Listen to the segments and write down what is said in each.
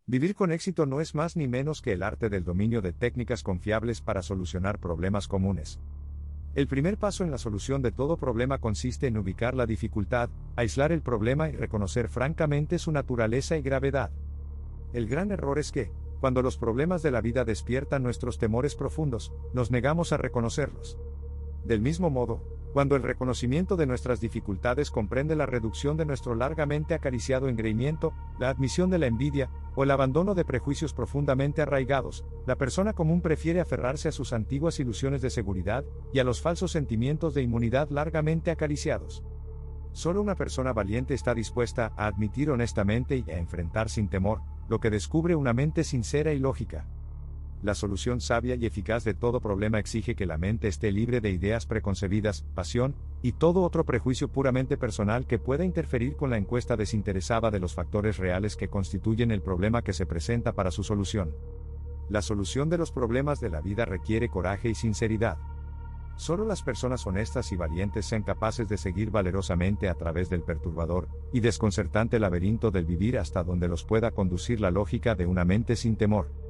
Vivir con éxito no es más ni menos que el arte del dominio de técnicas confiables para solucionar problemas comunes. El primer paso en la solución de todo problema consiste en ubicar la dificultad, aislar el problema y reconocer francamente su naturaleza y gravedad. El gran error es que, cuando los problemas de la vida despiertan nuestros temores profundos, nos negamos a reconocerlos. Del mismo modo, cuando el reconocimiento de nuestras dificultades comprende la reducción de nuestro largamente acariciado engreimiento, la admisión de la envidia, o el abandono de prejuicios profundamente arraigados, la persona común prefiere aferrarse a sus antiguas ilusiones de seguridad, y a los falsos sentimientos de inmunidad largamente acariciados. Solo una persona valiente está dispuesta a admitir honestamente y a enfrentar sin temor, lo que descubre una mente sincera y lógica. La solución sabia y eficaz de todo problema exige que la mente esté libre de ideas preconcebidas, pasión, y todo otro prejuicio puramente personal que pueda interferir con la encuesta desinteresada de los factores reales que constituyen el problema que se presenta para su solución. La solución de los problemas de la vida requiere coraje y sinceridad. Solo las personas honestas y valientes sean capaces de seguir valerosamente a través del perturbador y desconcertante laberinto del vivir hasta donde los pueda conducir la lógica de una mente sin temor.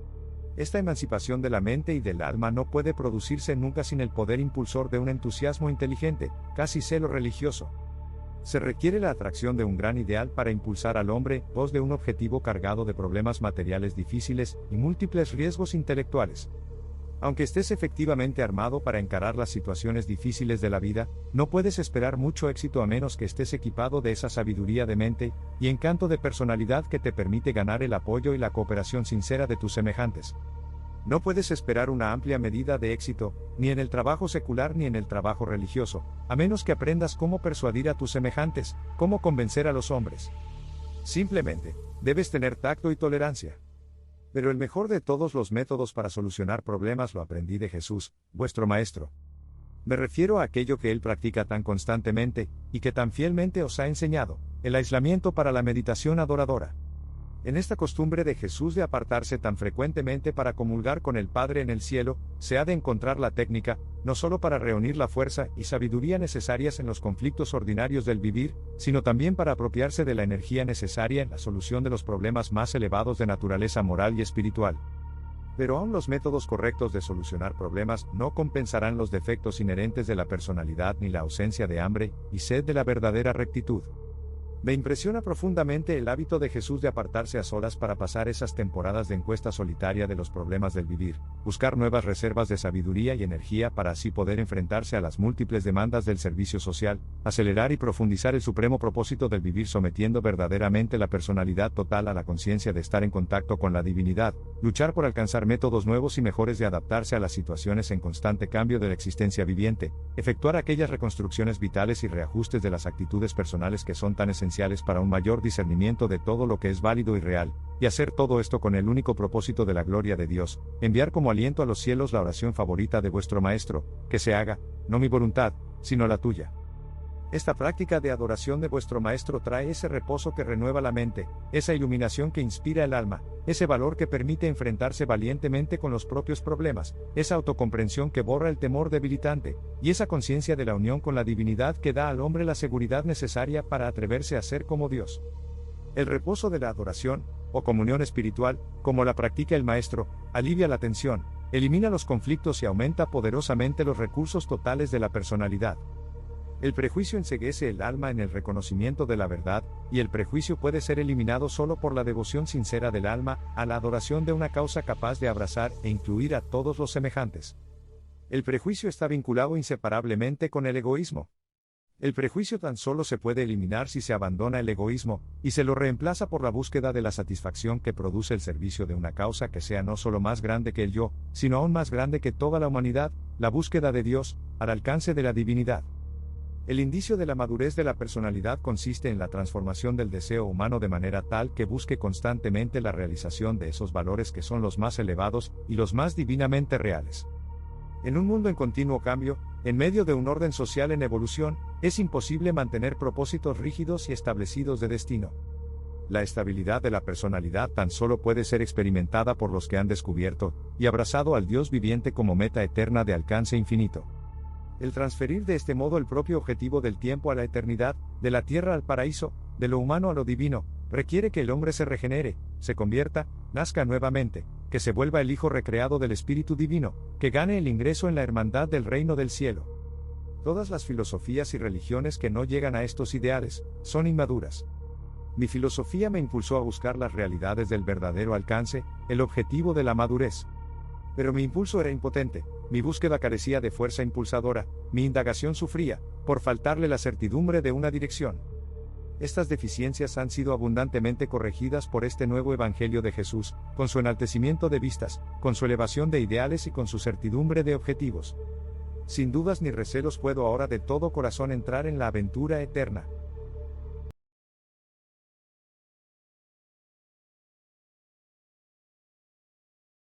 Esta emancipación de la mente y del alma no puede producirse nunca sin el poder impulsor de un entusiasmo inteligente, casi celo religioso. Se requiere la atracción de un gran ideal para impulsar al hombre, voz de un objetivo cargado de problemas materiales difíciles y múltiples riesgos intelectuales. Aunque estés efectivamente armado para encarar las situaciones difíciles de la vida, no puedes esperar mucho éxito a menos que estés equipado de esa sabiduría de mente y encanto de personalidad que te permite ganar el apoyo y la cooperación sincera de tus semejantes. No puedes esperar una amplia medida de éxito, ni en el trabajo secular ni en el trabajo religioso, a menos que aprendas cómo persuadir a tus semejantes, cómo convencer a los hombres. Simplemente, debes tener tacto y tolerancia. Pero el mejor de todos los métodos para solucionar problemas lo aprendí de Jesús, vuestro Maestro. Me refiero a aquello que Él practica tan constantemente, y que tan fielmente os ha enseñado, el aislamiento para la meditación adoradora. En esta costumbre de Jesús de apartarse tan frecuentemente para comulgar con el Padre en el cielo, se ha de encontrar la técnica, no solo para reunir la fuerza y sabiduría necesarias en los conflictos ordinarios del vivir, sino también para apropiarse de la energía necesaria en la solución de los problemas más elevados de naturaleza moral y espiritual. Pero aún los métodos correctos de solucionar problemas no compensarán los defectos inherentes de la personalidad ni la ausencia de hambre y sed de la verdadera rectitud. Me impresiona profundamente el hábito de Jesús de apartarse a solas para pasar esas temporadas de encuesta solitaria de los problemas del vivir, buscar nuevas reservas de sabiduría y energía para así poder enfrentarse a las múltiples demandas del servicio social, acelerar y profundizar el supremo propósito del vivir sometiendo verdaderamente la personalidad total a la conciencia de estar en contacto con la divinidad, luchar por alcanzar métodos nuevos y mejores de adaptarse a las situaciones en constante cambio de la existencia viviente, efectuar aquellas reconstrucciones vitales y reajustes de las actitudes personales que son tan esenciales para un mayor discernimiento de todo lo que es válido y real, y hacer todo esto con el único propósito de la gloria de Dios, enviar como aliento a los cielos la oración favorita de vuestro Maestro, que se haga, no mi voluntad, sino la tuya. Esta práctica de adoración de vuestro Maestro trae ese reposo que renueva la mente, esa iluminación que inspira el alma, ese valor que permite enfrentarse valientemente con los propios problemas, esa autocomprensión que borra el temor debilitante, y esa conciencia de la unión con la divinidad que da al hombre la seguridad necesaria para atreverse a ser como Dios. El reposo de la adoración, o comunión espiritual, como la practica el Maestro, alivia la tensión, elimina los conflictos y aumenta poderosamente los recursos totales de la personalidad. El prejuicio enceguece el alma en el reconocimiento de la verdad, y el prejuicio puede ser eliminado solo por la devoción sincera del alma a la adoración de una causa capaz de abrazar e incluir a todos los semejantes. El prejuicio está vinculado inseparablemente con el egoísmo. El prejuicio tan solo se puede eliminar si se abandona el egoísmo, y se lo reemplaza por la búsqueda de la satisfacción que produce el servicio de una causa que sea no solo más grande que el yo, sino aún más grande que toda la humanidad, la búsqueda de Dios, al alcance de la divinidad. El indicio de la madurez de la personalidad consiste en la transformación del deseo humano de manera tal que busque constantemente la realización de esos valores que son los más elevados y los más divinamente reales. En un mundo en continuo cambio, en medio de un orden social en evolución, es imposible mantener propósitos rígidos y establecidos de destino. La estabilidad de la personalidad tan solo puede ser experimentada por los que han descubierto y abrazado al Dios viviente como meta eterna de alcance infinito. El transferir de este modo el propio objetivo del tiempo a la eternidad, de la tierra al paraíso, de lo humano a lo divino, Requiere que el hombre se regenere, se convierta, nazca nuevamente, que se vuelva el Hijo recreado del Espíritu Divino, que gane el ingreso en la hermandad del reino del cielo. Todas las filosofías y religiones que no llegan a estos ideales, son inmaduras. Mi filosofía me impulsó a buscar las realidades del verdadero alcance, el objetivo de la madurez. Pero mi impulso era impotente, mi búsqueda carecía de fuerza impulsadora, mi indagación sufría, por faltarle la certidumbre de una dirección. Estas deficiencias han sido abundantemente corregidas por este nuevo Evangelio de Jesús, con su enaltecimiento de vistas, con su elevación de ideales y con su certidumbre de objetivos. Sin dudas ni recelos puedo ahora de todo corazón entrar en la aventura eterna.